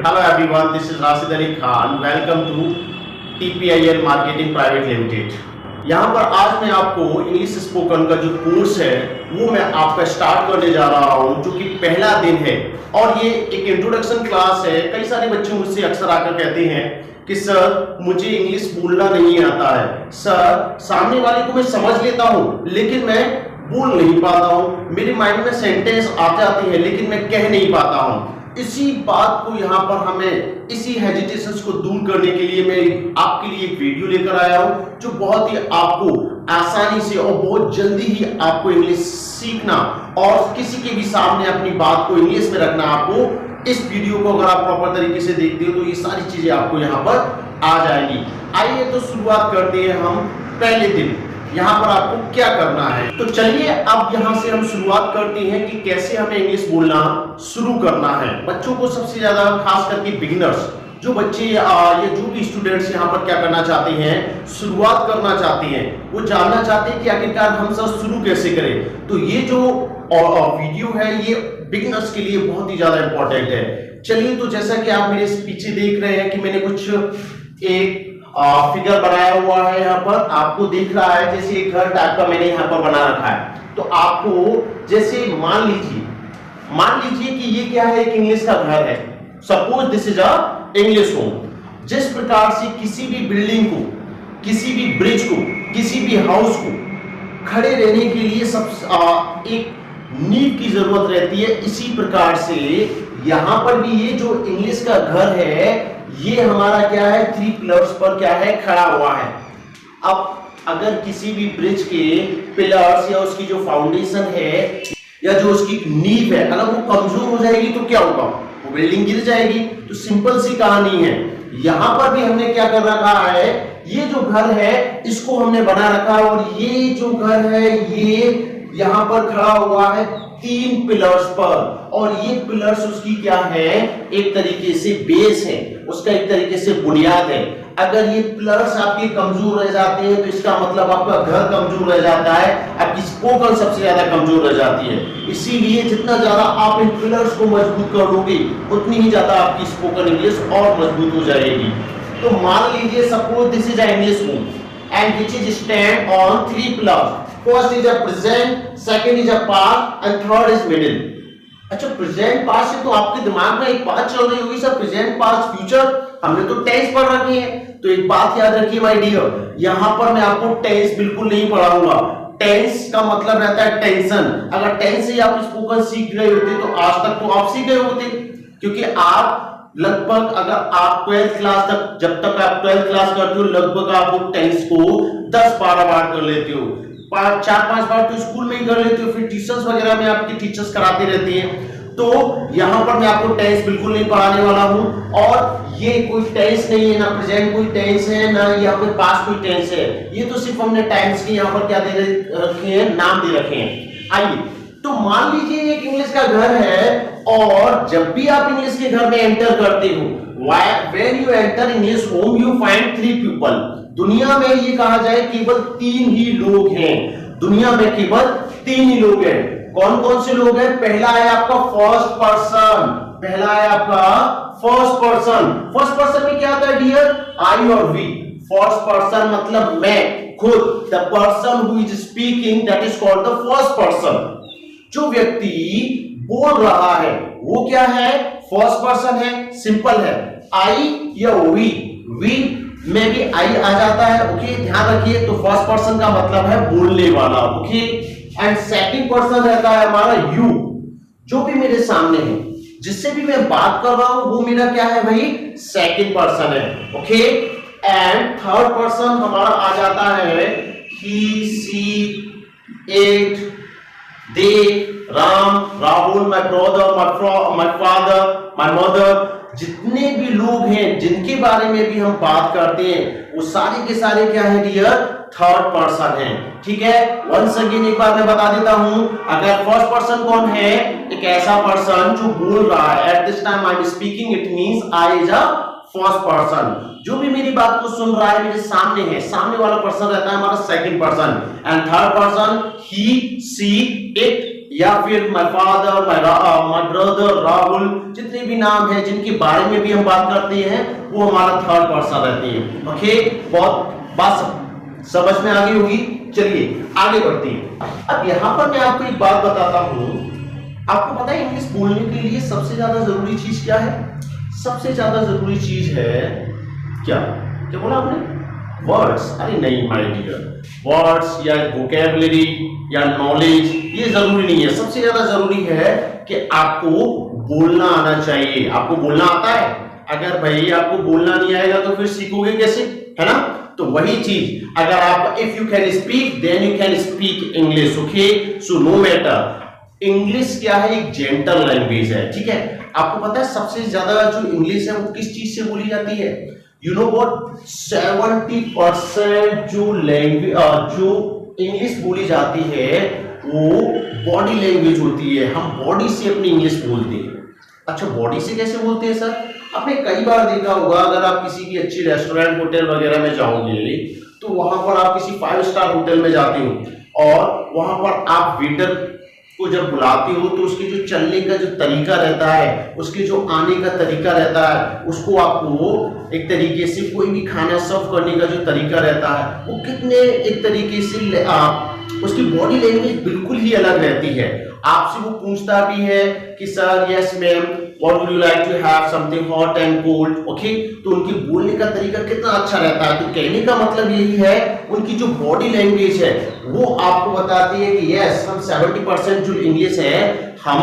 Hello everyone, this is Rashid Ali Khan. Welcome to TPIL Marketing Private Limited. यहाँ पर आज मैं आपको इंग्लिश स्पोकन का जो कोर्स है वो मैं आपका स्टार्ट करने जा रहा हूँ, जो कि पहला दिन है और ये एक इंट्रोडक्शन क्लास है। कई सारे बच्चे मुझसे अक्सर आकर कहते हैं कि सर मुझे इंग्लिश बोलना नहीं आता है, सर सामने वाले को मैं समझ लेता हूँ लेकिन मैं बोल नहीं पाता हूँ, मेरे माइंड में सेंटेंस आ जाती है लेकिन मैं कह नहीं पाता हूँ। इसी बात को यहाँ पर हमें इसी हेजिटेशंस को दूर करने के लिए मैं आपके लिए एक वीडियो लेकर आया हूँ, जो बहुत ही आपको आसानी से और बहुत जल्दी ही आपको इंग्लिश सीखना और किसी के भी सामने अपनी बात को इंग्लिश में रखना। आपको इस वीडियो को अगर आप प्रॉपर तरीके से देखते हो तो ये सारी चीजें आपको यहाँ पर आ जाएगी। आइए तो शुरुआत करते हैं हम पहले दिन। यहाँ पर आपको क्या करना है, तो चलिए अब यहाँ से हम शुरुआत करते हैं कि कैसे हमें इंग्लिश बोलना शुरू करना है। बच्चों को सबसे ज्यादा, खास करके बिगिनर्स, जो बच्चे या जो भी स्टूडेंट्स यहाँ पर क्या करना चाहते हैं, शुरुआत करना चाहते हैं, वो जानना चाहते हैं कि आखिरकार हम सब शुरू कैसे करें। तो ये जो वीडियो है ये बिगिनर्स के लिए बहुत ही ज्यादा इंपॉर्टेंट है। चलिए तो जैसा कि आप मेरे पीछे देख रहे हैं कि मैंने कुछ एक फिगर बनाया हुआ है, यहाँ पर आपको दिख रहा है जैसे एक घर टाइप का मैंने यहाँ पर बना रखा है। तो आपको जैसे मान लीजिए कि ये क्या है, एक इंग्लिश का घर है। Suppose this is a English home. जिस प्रकार से किसी भी बिल्डिंग को, किसी भी ब्रिज को, किसी भी हाउस को खड़े रहने के लिए सब एक नींव की जरूरत रहती है, इसी प्रकार से यहां पर भी ये जो इंग्लिश का घर है ये हमारा क्या है, 3 पिलर्स पर क्या है, खड़ा हुआ है। अब अगर किसी भी ब्रिज के पिलर्स या उसकी जो फाउंडेशन है या जो उसकी नींव है, अगर वो कमजोर हो जाएगी तो क्या होगा, वो बिल्डिंग गिर जाएगी। तो सिंपल सी कहानी है। यहां पर भी हमने क्या कर रखा है, ये जो घर है इसको हमने बना रखा है और ये जो घर है ये यहां पर खड़ा हुआ है 3 पिलर्स पर, और ये पिलर्स उसकी क्या है, एक तरीके से बेस है, उसका एक तरीके से बुनियाद है। अगर ये पिलर्स आपके कमजोर रह जाते हैं तो इसका मतलब आपका घर कमजोर रह जाता है, आपकी स्पोकन सबसे ज्यादा कमजोर रह जाती है। इसीलिए जितना ज्यादा आप इन पिलर्स को मजबूत कर लोगे उतनी ही ज्यादा आपकी स्पोकन इंग्लिश और मजबूत हो जाएगी। तो मान लीजिए suppose this is a English home and which is stand on 3 pillars. First is a present, second is a past and third is middle. अच्छा, प्रेजेंट पास्ट से तो आपके दिमाग में एक बात चल रही होगी, सर प्रेजेंट पास्ट फ्यूचर हमने तो टेंस पढ़ रखी है। तो एक बात याद रखिए माय डियर, यहाँ पर मैं आपको टेंस बिल्कुल नहीं पढ़ाऊंगा। टेंस का मतलब रहता है टेंशन। अगर टेंस से आप स्पोकन सीख रहे होते तो आज तक तो आप सीख गए होते, क्योंकि आप लगभग, अगर आप 12th क्लास तक, जब तक आप 12th क्लास करते हो, लगभग आप टेंस को 10-12 बार कर लेते हो, 4-5 बार तो स्कूल में ही कर लेते हो, फिर ट्यूशंस वगैरह में आपके टीचर्स कराते रहते हैं। तो यहाँ पर मैं आपको टेंस बिल्कुल नहीं पढ़ाने वाला हूँ, और ये कोई टेंस नहीं है, ना प्रेजेंट कोई टेंस है, ना यहाँ पे पास्ट कोई टेंस है। ये तो सिर्फ हमने टाइम्स के यहाँ पर क्या दे रखे हैं, नाम दे रखे हैं। आइए तो मान लीजिए एक इंग्लिश का घर है, और जब भी आप इंग्लिश के घर में एंटर करते हो, when you enter English home you find 3 people. दुनिया में ये कहा जाए केवल 3 ही लोग हैं, दुनिया में केवल 3 ही लोग हैं। कौन कौन से लोग हैं? पहला है आपका फर्स्ट पर्सन, पहला है आपका फर्स्ट पर्सन। फर्स्ट पर्सन में क्या आता है डियर, आई और वी। फर्स्ट पर्सन मतलब मैं खुद, the person who is speaking that is called the first person. जो व्यक्ति बोल रहा है वो क्या है, फर्स्ट पर्सन है, सिंपल है। आई या वी, वी में भी आई आ जाता है, ओके, ध्यान रखिए। तो फर्स्ट पर्सन का मतलब है बोलने वाला, ओके। एंड सेकंड पर्सन रहता है हमारा यू, जो भी मेरे सामने है, जिससे भी मैं बात कर रहा हूं वो मेरा क्या है भाई, सेकंड पर्सन है, ओके। एंड थर्ड पर्सन हमारा आ जाता है he, she, it, they, Ram, Rahul, my brother, my father, my mother। जितने भी लोग हैं जिनके बारे में भी हम बात करते हैं वो सारे के सारे क्या है डियर, थर्ड पर्सन है, ठीक है। वंस अगेन एक बार मैं बता देता हूं, अगर फर्स्ट पर्सन कौन है, एक ऐसा पर्सन जो बोल रहा है, at this time I am speaking, it means I is a first person. जो भी मेरी बात को सुन रहा है मेरे सामने है, सामने वाला पर्सन रहता है हमारा second person. And third person he, she, it, या फिर my father, my brother, Rahul, जितने भी नाम हैं जिनके बारे में भी हम बात करते हैं वो हमारा थर्ड पर्सन रहती है। ओके, बहुत बात समझ में आ गई होगी। चलिए आगे बढ़ते हैं। अब यहां पर मैं आपको एक बात बताता हूं। आपको पता है इंग्लिश बोलने के लिए सबसे ज्यादा जरूरी चीज क्या है? सबसे ज्यादा जरूरी चीज है क्या? क्या बोला आपने? वर्ड्स? अरे नहीं माय डियर, वर्ड्स या वोकैबुलरी या नॉलेज ये जरूरी नहीं है। सबसे ज्यादा जरूरी है कि आपको बोलना आना चाहिए। आपको बोलना आता है? अगर भाई आपको बोलना नहीं आएगा तो फिर सीखोगे कैसे, है ना? तो वही चीज, अगर आप if you can speak then you can speak English. Okay, so no matter, English क्या है? एक जेंटल लैंग्वेज है, ठीक है? आपको पता है सबसे ज्यादा जो इंग्लिश है वो किस चीज से बोली जाती है? यू नो व्हाट, 70% जो लैंग्वेज जो इंग्लिश बोली जाती है वो बॉडी लैंग्वेज होती है। हम बॉडी से अपनी इंग्लिश बोलते हैं। अच्छा, बॉडी से कैसे बोलते हैं सर? आपने कई बार देखा होगा, अगर आप किसी भी अच्छी रेस्टोरेंट होटल वगैरह में जाओगे तो वहां पर आप किसी 5 स्टार होटल में जाते हो और वहां पर आप वेटर को जब बुलाते हो तो उसके जो चलने का जो तरीका रहता है, उसके जो आने का तरीका रहता है, उसको आपको एक तरीके से कोई भी खाना सर्व करने का जो तरीका रहता है वो कितने एक तरीके से उसकी बॉडी लैंग्वेज बिल्कुल ही अलग रहती है। आपसे वो पूछता भी है कि sir yes ma'am, what would you like to have something hot and cold. Okay, तो उनके बोलने का तरीका कितना अच्छा रहता है। तो कहने का मतलब यही है, उनकी जो बॉडी लैंग्वेज है वो आपको बताती है कि यस, हम 70% जो इंग्लिश है हम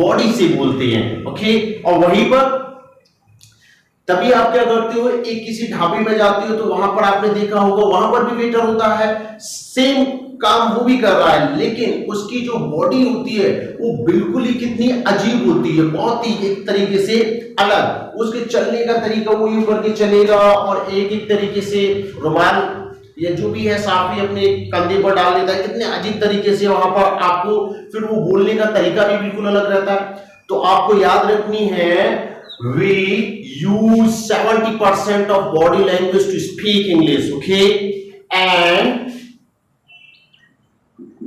बॉडी से बोलते हैं। ओके, और वहीं पर तभी आप क्या करते हो, एक किसी ढाबे में जाते हो तो वहां पर आपने देखा होगा वहां पर भी वेटर होता है, सेम काम वो भी कर रहा है, लेकिन उसकी जो बॉडी होती है वो बिल्कुल ही कितनी अजीब होती है, बहुत ही एक तरीके से अलग। उसके चलने का तरीका वो यूं करके चलेगा और एक एक तरीके से रुमाल या जो भी है साफी अपने कंधे पर डाल लेता है, कितने अजीब तरीके से वहां पर आपको फिर वो बोलने का तरीका भी बिल्कुल अलग रहता है। तो आपको याद रखनी है, we use 70% of body language to speak English, okay? And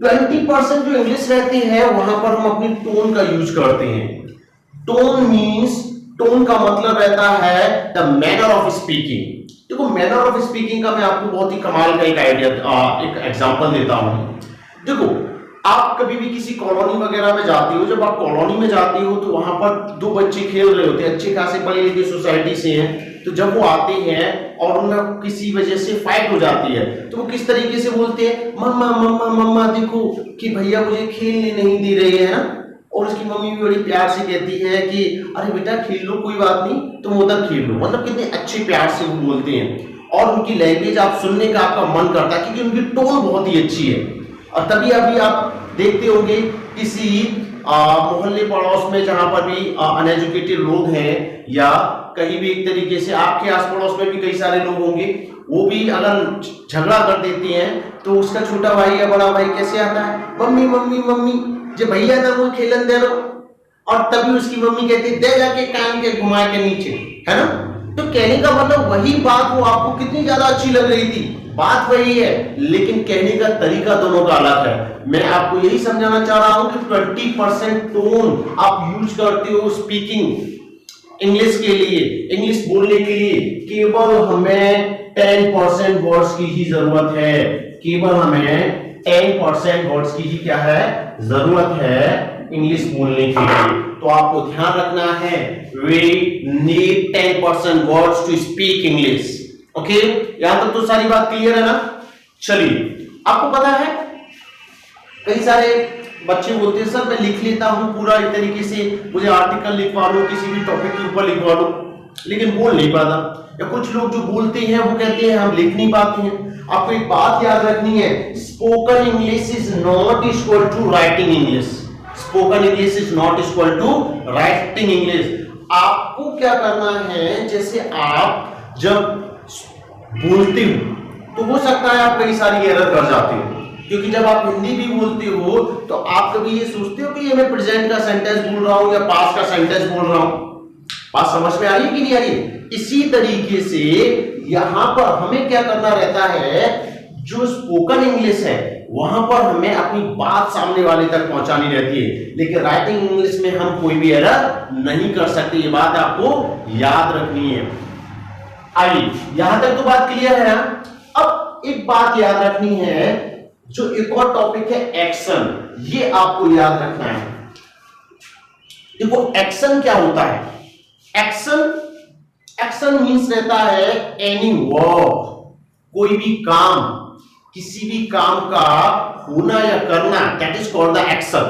20% जो इंग्लिश रहती है वहां पर हम अपनी टोन का यूज करते हैं। टोन मीन्स, टोन का मतलब रहता है द मैनर ऑफ स्पीकिंग। देखो, मैनर ऑफ स्पीकिंग का मैं आपको बहुत ही कमाल का एक आइडिया, एक एग्जांपल देता हूं। देखो, आप कभी भी किसी कॉलोनी वगैरह में जाते हो, जब आप कॉलोनी में जाते हो तो वहां पर 2 बच्चे खेल रहे होते हैं, अच्छे खासे पढ़े लिखे सोसाइटी से हैं। तो जब वो आते हैं और उनमें किसी वजह से फाइट हो जाती है तो वो किस तरीके से बोलते हैं, मम्मा मम्मा मम्मा देखो कि भैया मुझे खेलने नहीं दे रहे हैं ना। और उसकी मम्मी भी बड़ी प्यार से कहती है कि अरे बेटा खेल लो, कोई बात नहीं, तुम उधर खेल लो। मतलब कितने अच्छे प्यार से वो बोलते हैं और उनकी लैंग्वेज आप सुनने का आपका मन करता है क्योंकि उनकी टोन बहुत ही अच्छी है। और तभी अभी आप देखते होंगे किसी मोहल्ले पड़ोस में जहां पर भी अनएजुकेटेड लोग हैं या कहीं भी एक तरीके से आपके आस पड़ोस में भी कई सारे लोग होंगे, वो भी अगर झगड़ा कर देते हैं तो उसका छोटा भाई या बड़ा भाई कैसे आता है, मम्मी मम्मी मम्मी, जो भैया था वो खेलन दे रहा, और तभी उसकी मम्मी कहती दे जाके कान के घुमा के नीचे, है ना। तो कहने का मतलब वही बात वो आपको कितनी ज्यादा अच्छी लग रही थी, बात वही है, लेकिन कहने का तरीका दोनों का अलग है। मैं आपको यही समझाना चाह रहा हूं कि 20% टोन आप यूज करते हो स्पीकिंग इंग्लिश के लिए, इंग्लिश बोलने के लिए, केवल हमें 10% वर्ड्स की ही जरूरत है, केवल हमें 10% वर्ड्स की ही क्या है जरूरत है इंग्लिश बोलने के लिए। तो आपको ध्यान रखना है, we need 10% words to speak English, okay. यहां तक तो सारी बात क्लियर है ना। चलिए, आपको पता है कई सारे बच्चे बोलते हैं सर मैं लिख लेता हूं पूरा एक तरीके से, मुझे आर्टिकल लिखवा लो, किसी भी टॉपिक के ऊपर लिखवा लो, लेकिन बोल नहीं पाता। या कुछ लोग जो बोलते हैं वो कहते हैं हम लिख नहीं पाते हैं। आपको एक बात याद रखनी है, spoken English is not equal to writing English. Spoken English is not equal to writing English. आपको क्या करना है, जैसे आप जब बोलते हो तो हो सकता है आप कई सारी एरर कर जाते हो, क्योंकि जब आप हिंदी भी बोलते हो तो आप कभी ये सोचते हो कि ये मैं प्रेजेंट का सेंटेंस बोल रहा हूं या पास्ट का सेंटेंस बोल रहा हूं। बात समझ में आ रही है कि नहीं आ रही? इसी तरीके से यहां पर हमें क्या करना रहता है, जो स्पोकन इंग्लिश है वहां पर हमें अपनी बात सामने वाले तक पहुंचानी रहती है, लेकिन राइटिंग इंग्लिश में हम कोई भी एरर नहीं कर सकते। ये बात आपको याद रखनी है। आइए, यहां तक तो बात क्लियर है। अब एक बात याद रखनी है, जो एक और टॉपिक है एक्शन, ये आपको याद रखना है। देखो एक्शन क्या होता है? एक्शन मीन्स रहता है एनी वर्क, कोई भी काम, किसी भी काम का होना या करना, that is called the action.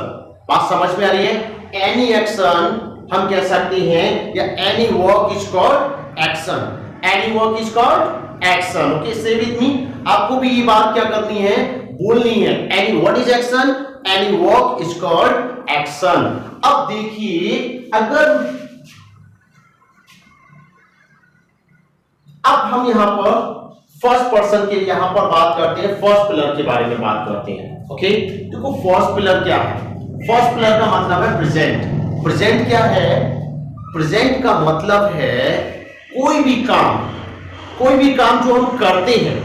बात समझ में आ रही है? एनी एक्शन हम कह सकते हैं, या any work is called action. Any work is called action. Okay, से विद मी, आपको भी ये बात क्या करनी है, बोलनी है। Any what is action? Any work is called action. अब देखिए, अगर अब हम यहां पर फर्स्ट पर्सन के यहां पर बात करते हैं, फर्स्ट पिलर के बारे में बात करते हैं। ओके, देखो फर्स्ट पिलर क्या है? फर्स्ट पिलर का मतलब है प्रेजेंट। प्रेजेंट क्या है? प्रेजेंट का मतलब है कोई भी काम जो हम करते हैं,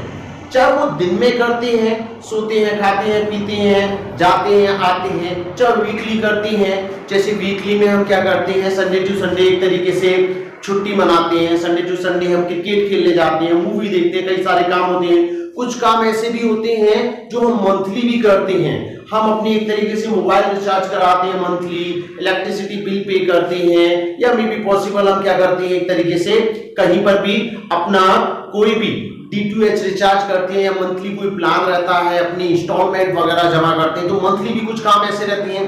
चाहे वो दिन में करते हैं, सोते हैं, खाते हैं, पीते हैं, जाते हैं, आते हैं, चाहे वीकली करते हैं। जैसे वीकली में हम क्या करते हैं, संडे टू संडे एक तरीके से छुट्टी मनाते हैं, संडे टू संडे हम क्रिकेट खेलने जाते हैं, मूवी देखते हैं, कई सारे काम होते हैं। कुछ काम ऐसे भी होते हैं जो हम मंथली भी करते हैं। हम अपनी एक तरीके से मोबाइल रिचार्ज कराते हैं मंथली, इलेक्ट्रिसिटी बिल पे करते हैं, या मे बी पॉसिबल हम क्या करते हैं, एक तरीके से कहीं पर भी अपना कोई भी D2H रिचार्ज करते हैं, या मंथली कोई प्लान रहता है, अपनी इंस्टॉलमेंट वगैरह जमा करते हैं। तो मंथली भी कुछ काम ऐसे रहते हैं,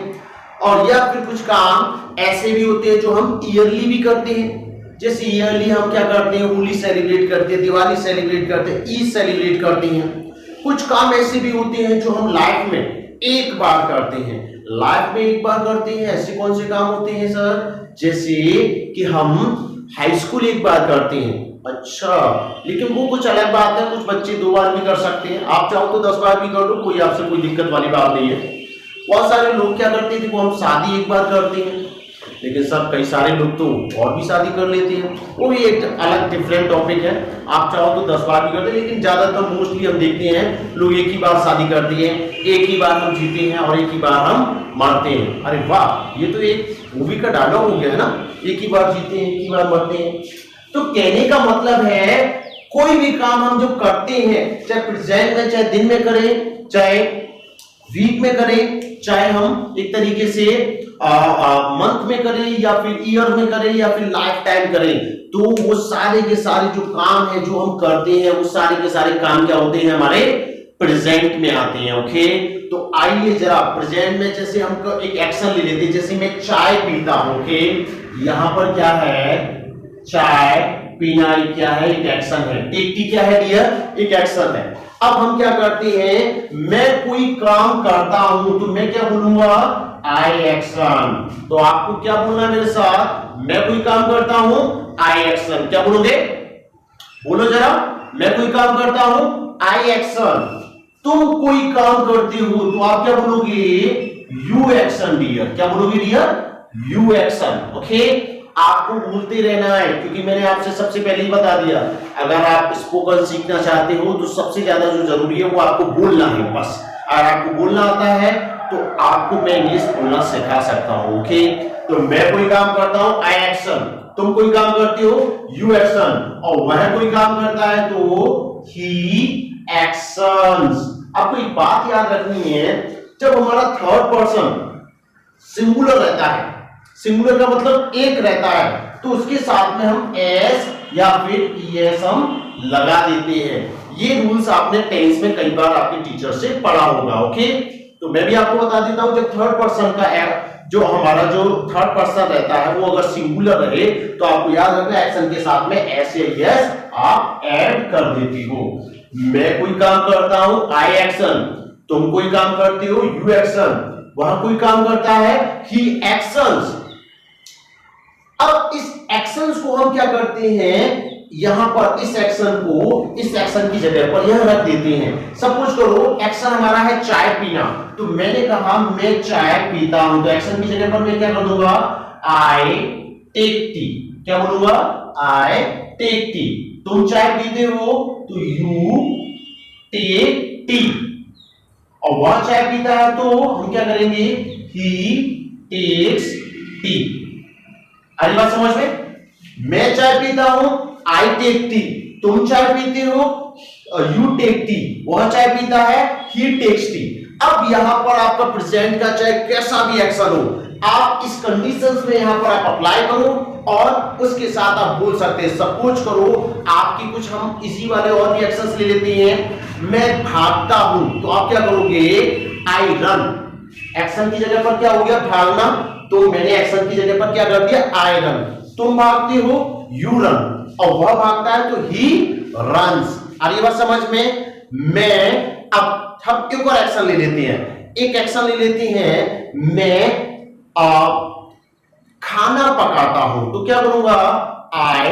और या फिर कुछ काम ऐसे भी होते हैं जो हम ईयरली भी करते हैं। जैसे ईयरली हम क्या करते हैं, होली सेलिब्रेट करते हैं, दिवाली सेलिब्रेट करते हैं, ईद सेलिब्रेट करते हैं। कुछ काम ऐसे भी होते हैं जो हम लाइफ में एक बार करते हैं। लाइफ में एक बार करते हैं, ऐसे कौन से काम होते हैं सर? जैसे कि हम हाई स्कूल एक बार करते हैं। अच्छा, लेकिन वो कुछ अलग बात है, कुछ बच्चे 2 बार भी कर सकते हैं। आप चाहो तो 10 बार भी कर लो, कोई आपसे कोई दिक्कत वाली बात नहीं है। बहुत सारे लोग क्या करते हैं, देखो हम शादी एक बार करते हैं, लेकिन सब कई सारे लोग तो और भी शादी कर लेते हैं, वो भी एक अलग डिफरेंट टॉपिक है। आप चाहो तो 10 बार भी करते हैं, लेकिन ज्यादातर मोस्टली हम देखते हैं लोग एक ही बार शादी करते हैं, एक ही बार हम जीते हैं और एक ही बार हम मरते हैं। अरे वाह, ये तो एक मूवी का डायलॉग हो गया है ना, एक ही बार जीते हैं, एक ही बार मरते हैं। तो कहने का मतलब है कोई भी काम हम जो करते हैं, चाहे प्रेजेंट में, चाहे दिन में करें, चाहे वीक में करें, चाहे हम एक तरीके से मंथ में करें, या फिर ईयर में करें, या फिर लाइफ टाइम करें, तो वो सारे के सारे जो काम है जो हम करते हैं, वो सारे के सारे काम क्या होते हैं, हमारे प्रेजेंट में आते हैं। ओके, तो आइए जरा प्रेजेंट में, जैसे हम एक एक्शन ले लेते हैं, जैसे मैं चाय पीता हूं। ओके, यहां पर क्या है, चाय पीना क्या है, एक एक्शन है। टेक टी क्या है डियर, एक एक्शन है। अब हम क्या करते हैं, मैं कोई काम करता हूं, तो मैं क्या बोलूंगा, आई एक्शन। तो आपको क्या बोलना है मेरे साथ, मैं कोई काम करता हूं, आई एक्शन। क्या बोलोगे, बोलो जरा, मैं कोई काम करता हूं, आई एक्शन। तुम कोई काम करते हो तो आप क्या बोलोगे, यू एक्शन डियर। क्या बोलोगे डियर, यू एक्शन। ओके, आपको बोलते रहना है, क्योंकि मैंने आपसे सबसे पहले ही बता दिया, अगर आप स्पोकन सीखना चाहते हो तो सबसे ज्यादा जो जरूरी है वो आपको बोलना है। बस अगर आपको बोलना आता है तो आपको मैं इंग्लिश बोलना सिखा सकता हूं। ओके, तो मैं कोई काम करता हूं, आई एक्शन, तुम कोई काम करते हो, यू एक्शन, और वह कोई काम करता है तो ही एक्शंस। आपको एक बात याद रखनी है, जब हमारा थर्ड पर्सन सिंगुलर रहता है, सिंगुलर का मतलब एक रहता है, तो उसके साथ में हम एस या फिर एस हम लगा देते हैं। ये रूल्स आपने टेंस में कई बार आपके टीचर से पढ़ा होगा। ओके, तो मैं भी आपको बता देता हूं, जब थर्ड पर्सन का जो हमारा जो थर्ड पर्सन रहता है वो अगर सिंगुलर रहे तो आपको याद रखना एक्शन के साथ में एस या एस आप ऐड कर देती हो। मैं कोई काम करता हूं, आई एक्शन, तुम कोई काम करते हो, यू एक्शन, वहां कोई काम करता है, ही एक्शंस। अब इस एक्शंस को हम क्या करते हैं, यहां पर इस एक्शन को इस एक्शन की जगह पर यह रख देते हैं। सपोज करो एक्शन हमारा है चाय पीना, तो मैंने कहा मैं चाय पीता हूं, तो एक्शन की जगह पर मैं क्या कर दूंगा, आई टेक टी। क्या बोलूंगा, आई टेक टी। तुम चाय पीते हो तो यू टेक टी, और वह चाय पीता है तो हम क्या करेंगे, ही टेक्स टी। अरे बात समझ में, मैं चाय पीता हूं, आई टेक टी। तुम चाय पीते हो, यू टेक टी। वह चाय पीता है, ही टेक्स टी। अब यहां पर आपका प्रेजेंट का चाहे कैसा भी एक्शन हो, आप इस कंडीशंस में यहां पर आप अप्लाई करो और उसके साथ आप बोल सकते हैं। सपोज करो आपकी कुछ हम इसी वाले और भी एक्शंस ले लेते हैं। मैं भागता हूं तो आप क्या करोगे, आई रन। एक्शन की जगह पर क्या हो गया, भागना, तो मैंने एक्शन की जगह पर क्या कर दिया, आई रन। तुम भागते हो, यू रन, और वह भागता है तो ही रन्स। आ रही बात समझ में। मैं अब हम एक और एक्शन ले लेते हैं, एक एक्शन ले लेते हैं। मैं खाना पकाता हूं तो क्या करूंगा, आई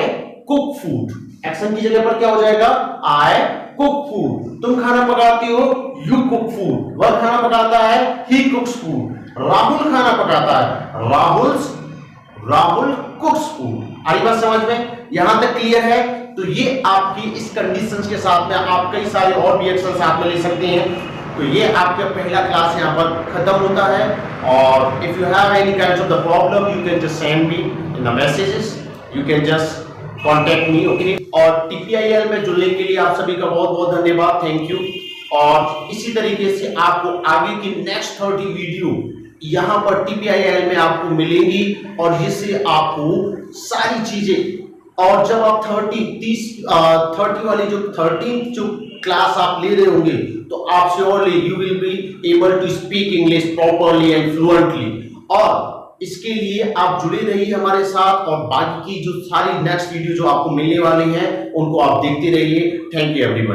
कुक फूड। एक्शन की जगह पर क्या हो जाएगा, आई कुक फूड। तुम खाना पकाती हो, यू कुक फूड। वह खाना पकाता है, ही कुक्स फूड। राहुल खाना पकाता है, राहुल कुक्स फूड। आई बात समझ में, यहां तक क्लियर है। तो ये आपकी इस कंडीशंस के साथ में आप कई सारे और भी एक्शन साथ में ले सकते हैं। तो ये आपका पहला क्लास यहाँ पर खत्म होता है। और if you have any kind of the problem, you can just send me in the messages, you can just contact me, okay. और टीपीआईएल में जुड़ने के लिए आप सभी का बहुत बहुत धन्यवाद, थैंक यू। और इसी तरीके से आपको आगे की नेक्स्ट 30 वीडियो यहाँ पर टीपीआईएल में आपको मिलेंगी और जिससे आपको सारी चीजें, और जब आप 30 वाली जो 13 जो क्लास आप ले रहे होंगे तो आप surely you will be able to speak English properly and fluently. और इसके लिए आप जुड़े रहिए हमारे साथ, और बाकी की जो सारी नेक्स्ट वीडियो जो आपको मिलने वाली हैं उनको आप देखते रहिए। Thank you everyone.